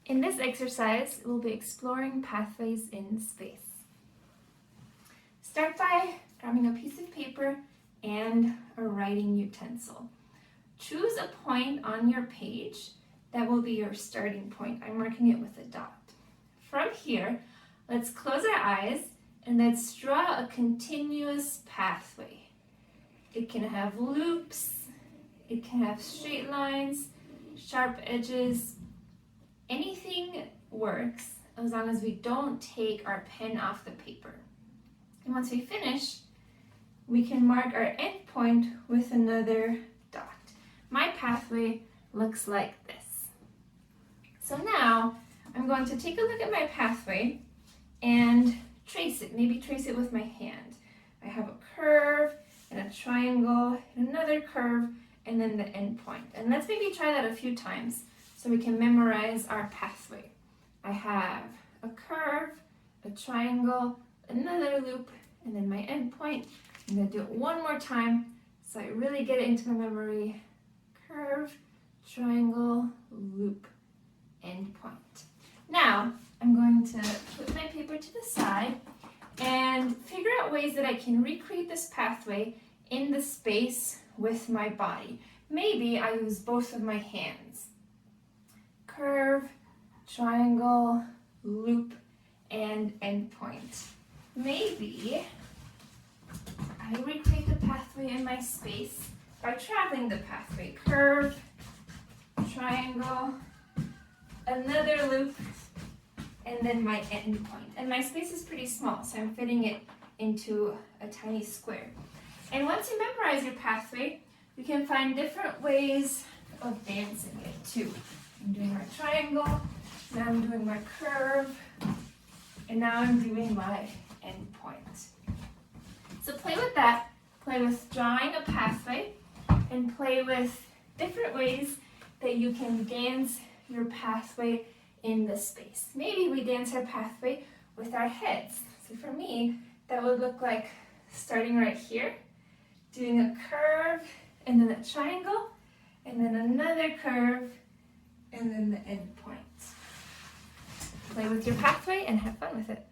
In this exercise, we'll be exploring pathways in space. Start by grabbing a piece of paper and a writing utensil. Choose a point on your page that will be your starting point. I'm marking it with a dot. From here, let's close our eyes and let's draw a continuous pathway. It can have loops, it can have straight lines, sharp edges. Anything works as long as we don't take our pen off the paper. And once we finish, we can mark our end point with another dot. My pathway looks like this. So now I'm going to take a look at my pathway and trace it, maybe trace it with my hand. I have a curve and a triangle and another curve and then the end point. And let's maybe try that a few times so we can memorize our pathway. I have a curve, a triangle, another loop, and then my end point. I'm going to do it one more time so I really get it into my memory. Curve, triangle, loop, end point. Now, I'm going to put my paper to the side and figure out ways that I can recreate this pathway in the space with my body. Maybe I use both of my hands. Curve, triangle, loop, and end point. Maybe I recreate the pathway in my space by traveling the pathway. Curve, triangle, another loop, and then my end point. And my space is pretty small, so I'm fitting it into a tiny square. And once you memorize your pathway, you can find different ways of dancing it too. I'm doing my triangle, now I'm doing my curve, and now I'm doing my end point. So play with that, play with drawing a pathway, and play with different ways that you can dance your pathway in the space. Maybe we dance our pathway with our heads. So for me, that would look like starting right here, doing a curve, and then a triangle, and then another curve, and then the end point. Play with your pathway and have fun with it.